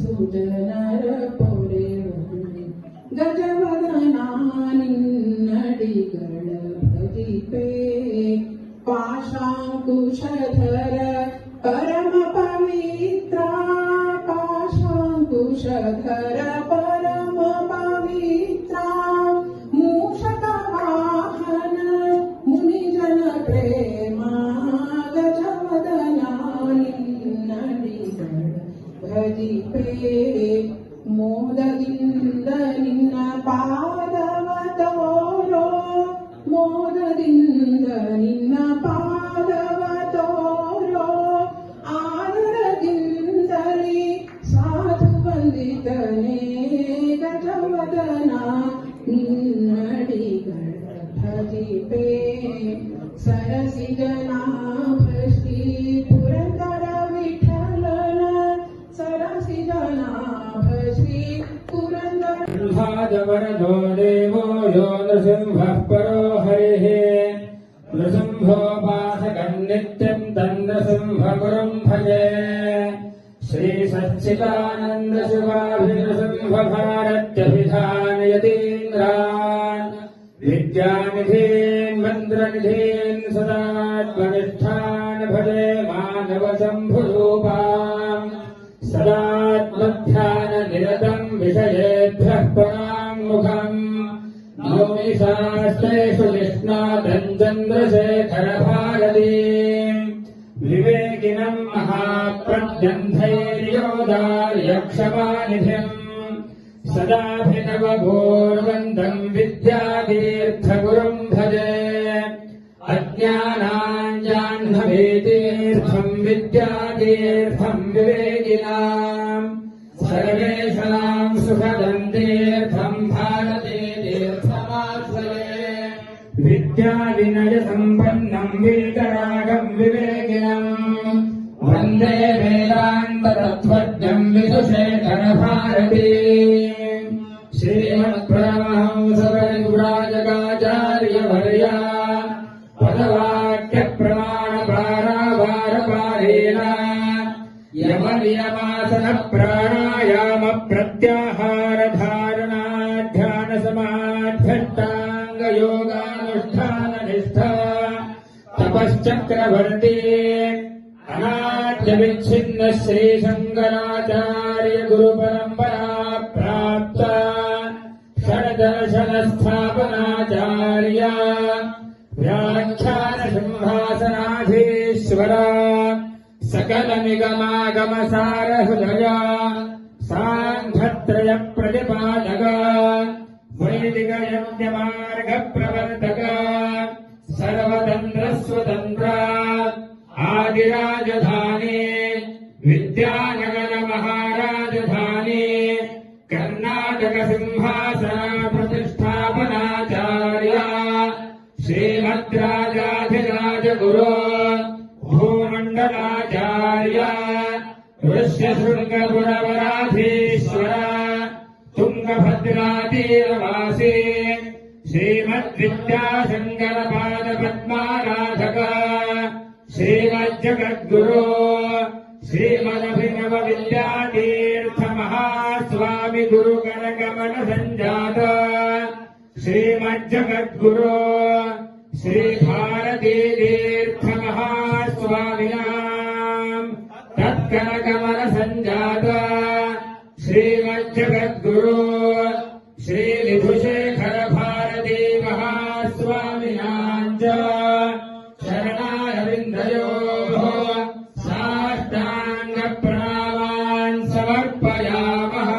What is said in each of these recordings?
ಸುಜನರ ಪೊರೆವಲ್ಲಿ ಗಜವದನಾ ನಿನ್ನಡಿಗಳ ಭಜಿಪೆ ಪಾಶಾಂಕುಶಧರ ಪರಮ ಪವಿತ್ರ ಪಾಶಾಂಕುಶಧರ ಪರಮ ಪವಿತ್ರ ಮೂಷಕ ವಾಹನ ಮುನಿಜನ ಪ್ರೇಮ ಗಜವದನಾ ನಿನ್ನಡಿಗಳ ಭಜಿಪೆ ಮೋದದಿಂದ ನಿನ್ನ ಪಾದವ ತೋರೋ ಮೋದದಿಂದ ನಿನ್ನ ಪಾದವ ತೋರೋ ಆದರದಿಂದಲೇ ಸಾಧು ಬಂದಿತನೇ ಗಜವದನ ನಿನ್ನಡಿಗಳ ಭಜಿಪೆ ಸರಸಿ ಜನಾಭ ಶ್ರೀ ಪುರಂದರ ವಿಠಲನ ಸರಸಿ ಜನಾಭ ಶ್ರೀ ಪುರಂದರ वरदो देवो यो नृसिंहः परो हरिः नृसिंहोपासकम् नित्यम् तन्नृसिंहगुरुम् भजे श्रीसच्चिदानन्दशिवाभिनृसिंहभारत्यभिधानयतीन्द्रान् विद्यानिधीन् मन्त्रनिधीन् सदात्मनिष्ठान् भजे मानवशम्भुरूपाम् सदात्मध्याननिरतम् विषयेभ्यः पराङ्मुखम् नौमि शास्त्रेषु निष्णातम् चन्द्रशेखरभारतीम् विवेकिनम् महाप्रज्ञम् धैर्योदार्यक्षमानिधिम् सदाभिनवभूर्वन्दम् विद्यातीर्थगुरुम् भजे अज्ञानाञ्जाह्नवीतीर्थम् विद्यातीर्थम् विवेकिनाम् सर्वेषाम् सुखदम् तीर्थम् भारतीतीर्थमाश्रये विद्याविनयसम्पन्नम् वीतरागम् विवेकिनम् वन्दे वेदान्ततत्त्वज्ञम् विदुशेखरभारतीम् श्रीमत्परमहंसपरिव्राजकाचार्यवर्या पदवाक्यप्रमाणपारावारपारेण यमनियमासनप्राणायामप्रत्याहारधारणसमाध्यष्टाङ्गयोगानुष्ठाननिष्ठा तपश्चक्रवर्ती अनाद्यविच्छिन्न श्रीशङ्कराचार्य गुरुपरम्परा प्राप्त षड्दर्शनस्थापनाचार्य व्याख्यान सिंहासनाधीश्वर सकल निगमागमसार हृदय सांख्यत्रय प्रतिपादक वैदिक यज्ञ मार्ग प्रवर्तक सर्वतंत्र स्वतंत्र आदिराजधानी विद्यानगर महाराजधानी कर्नाटक सिंहासन प्रतिष्ठापनाचार्य श्रीमद्राजाधिराज गुरु भूमंडलाचार्य ऋष्यशृंगपुरवराधीश्वर तुंगभद्रातीरवासी श्रीमद्विद्याशंकरपादपद्माराधक श्रीमज्जगद्गुरु श्रीमदभिनव विद्यातीर्थ महास्वामी गुरुकरगमन संजात श्रीमज्जगद्गुरु श्री भारती तीर्थ महास्वामिनाम् तत्करगमन संजात श्रीमज्जगद्गुरु श्री विधुशेखर भारती महास्वामिनाम् च शरणारविन्दयोः साष्टाङ्ग प्रणामान् समर्पयामः।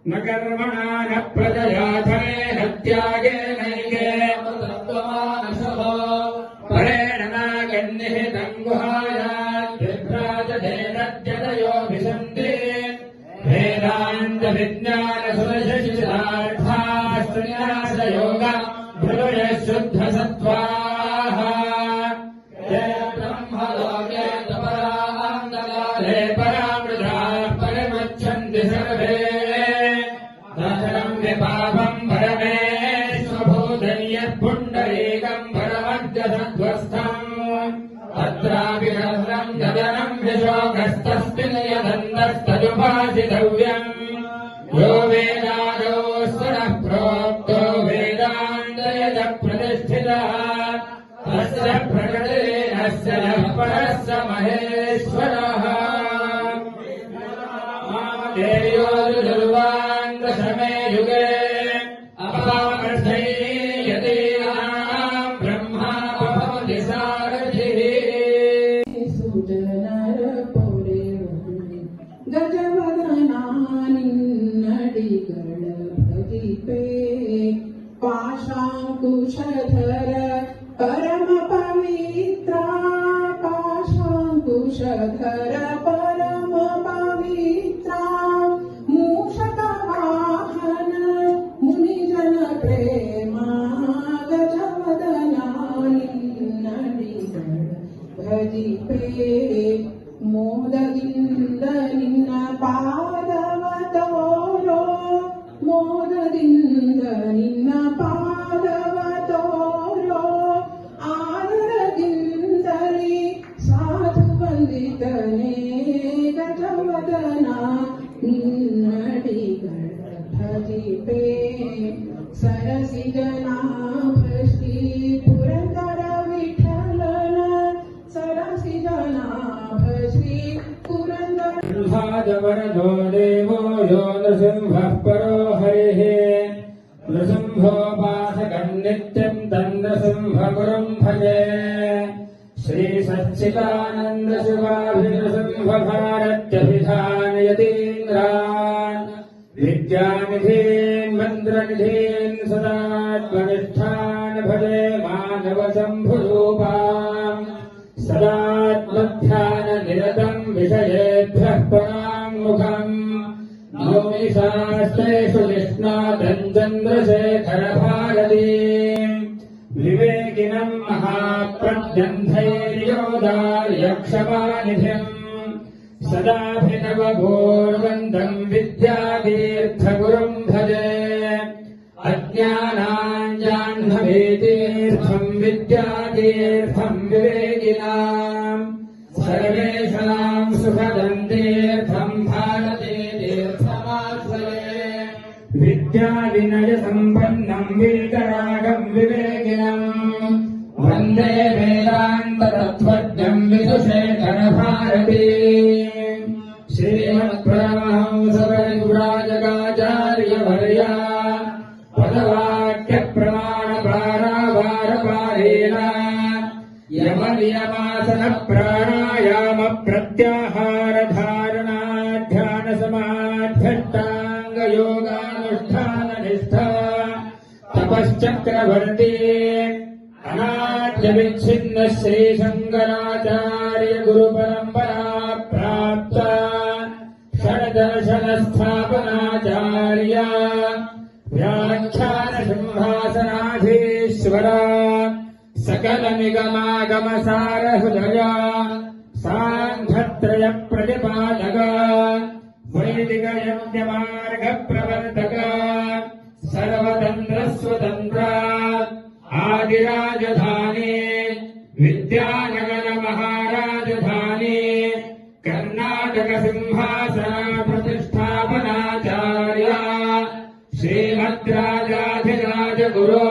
न कर्मणा न प्रजया धनेन त्यागे नैके परेण नागन्निहितम् गुहायात् विभ्राजधेनद्यतयोऽभिसन्ति वेदान्तविज्ञानसुरशिशिरार्थास्त्रिन्यासयोग भृगुये शुद्धसत्त्वाः ये ब्रह्मलोके तपरान्तकाले परामृताः परिमुच्यन्ति सर्वे दशरम् विपापम् परमेश्वभूतयत्पुण्डरीकम् परमद्यसध्वस्थम् अत्रापि नस्रम् गगनम् विशोकस्तस्मिन् यदन्तः तदुपासितव्यम् यो वेदादौ स्वरः प्रोक्तो वेदान्तयज प्रतिष्ठितः तस्य प्रकृतिरस्य नः परः स महेश्वरः मामदेयो दुर्वान् दशमे युगे अपामर्थैः यदीनां ब्रह्मा भवति सारथिः सुजनर पोरेवन् गजवदना निन्नडिगळ भजिपे पाशाङ्कुशधर परम पवित्रा पाशाङ्कुशधर परम पवित्रा मूषकवाहन मुनिजन प्रेमा गजवदना निन्नडिगळ भजिपे ಮೋದದಿಂದ ನಿನ್ನ ಪಾದವ ತೋರೋ ಮೋದದಿಂದ ನಿನ್ನ ಪಾದವ ತೋರೋ ಆದರದಿಂದಲೇ ಸಾಧು ವಂದಿತನೇ ಗಜವದನ ನಿನ್ನಡಿಗಳ ಭಜಿಪೆ ಸರಸಿ ಜನಾಭ ಶ್ರೀ ಪುರಂದರ ವಿಠಲನ ಸರಸಿ ಜನಾಭ ಶ್ರೀ ಪುರಂದರ वरदो देवो यो नृसिंहः परो हरिः नृसिंहोपासकम् नित्यम् तन्नृसिंहगुरुम् भजे श्रीसच्चिदानन्दशिवाभिनृसिंहभारत्यभिधानयतीन्द्रान् विद्यानिधीन् मन्त्रनिधीन् सदात्मनिष्ठान् भजे मानवशम्भुरूपाम् सदात्मध्याननिरतम् विषयेभ्यः पराङ्मुखम् नौमि शास्त्रेषु निष्णातम् चन्द्रशेखरभारतीम् विवेकिनम् महाप्रज्ञम् धैर्योदार्यक्षमानिधिम् सदाभिनवभूर्वन्दम् विद्यातीर्थगुरुम् भजे अज्ञानाञ्जाह्नवीतीर्थम् विद्यातीर्थम् विवेकिनाम् सर्वेषाम् सुखदम् तीर्थम् भारतीतीर्थमाश्रये विद्याविनयसम्पन्नम् वीतरागम् विवेकिनम् वन्दे वेदान्ततत्त्वज्ञम् विदुशेखरभारतीम् श्रीमत्परमहंसपरिव्राजकाचार्यवर्या पदवाक्यप्रमाणपारावारपारेण यमनियमासनप्राणायामप्रत्याहारधारणसमाध्यष्टाङ्गयोगानुष्ठाननिष्ठा तपश्चक्रवर्ती अनाद्यविच्छिन्न श्रीशङ्कराचार्य गुरुपरम्परा प्राप्त षड्दर्शनस्थापनाचार्य व्याख्यानसिंहासनाधीश्वरा सकलनिगमागमसारहृदया साङ्घत्रयप्रतिपादक वैदिकयज्ञमार्गप्रवर्तक सर्वतन्त्रस्वतन्त्र आदिराजधानी विद्यानगरमहाराजधानी कर्णाटकसिंहासनप्रतिष्ठापनाचार्य श्रीमद्राजाधिराजगुरो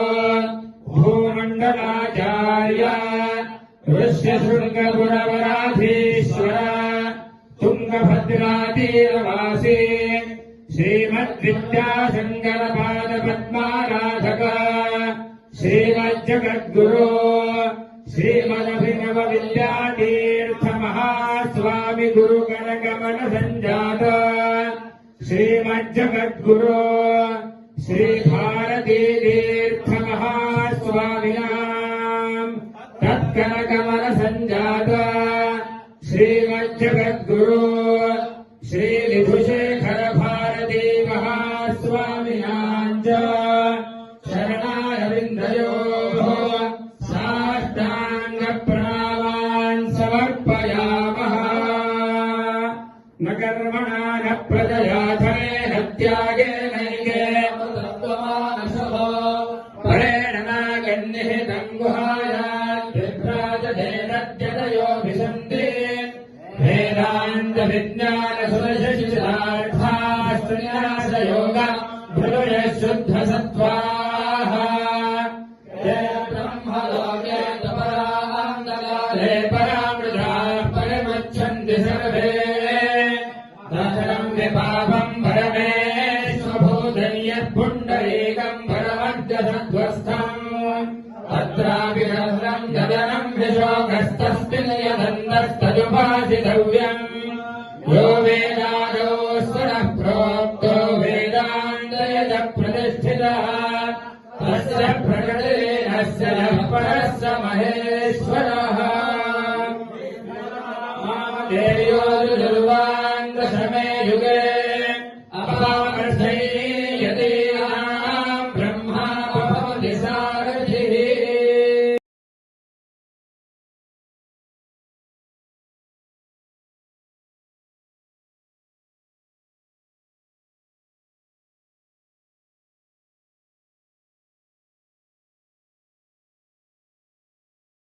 भूमण्डलाचार्य ऋष्यशृङ्गपुरवराधीश्वर तुङ्गभद्रातीरवासी श्रीमद्विद्याशङ्करपादपद्माराधक श्रीमज्जगद्गुरो श्रीमदभिनवविद्यातीर्थमहास्वामि गुरुकरकमलसञ्जात श्रीमज्जगद्गुरो श्रीभारतीतीर्थमहास्वामिनाम् तत्करकमलसञ्जात श्रीमज्जगद्गुरो श्रीविधुशेखरभारती महास्वामिनाम् च शरणारविन्दयोः साष्टाङ्गप्रणामान् समर्पयामः। न कर्मणा न प्रजया धनेन त्यागेनैके परेण नागन्निहितम् गुहायात् विभ्राजतेनद्यतयोऽभिसन्ति वेदान्तविज्ञानसुरशि सिद्धार्थाश्रयासयोग भृगुरे शुद्धसत्त्वाः ते ब्रह्मलोके तपरान्तकाले परामृताः परिमुच्यन्ति सर्वे दशरम् विपापम् परमेश्वभूतम् यत्पुण्डरीकम् परमद्यसध्वस्थम् तत्रापि रत्रम् जदनम् विशोकस्तस्मिन् यदन्तस्तदुपासितव्यम् यो वेदादौ स्वरः प्रोक्तो वेदान्तयज प्रतिष्ठितः तस्य प्रकटेनस्य यः परः स महेश्वरः मामदेयो दुर्वान् दशमे युगे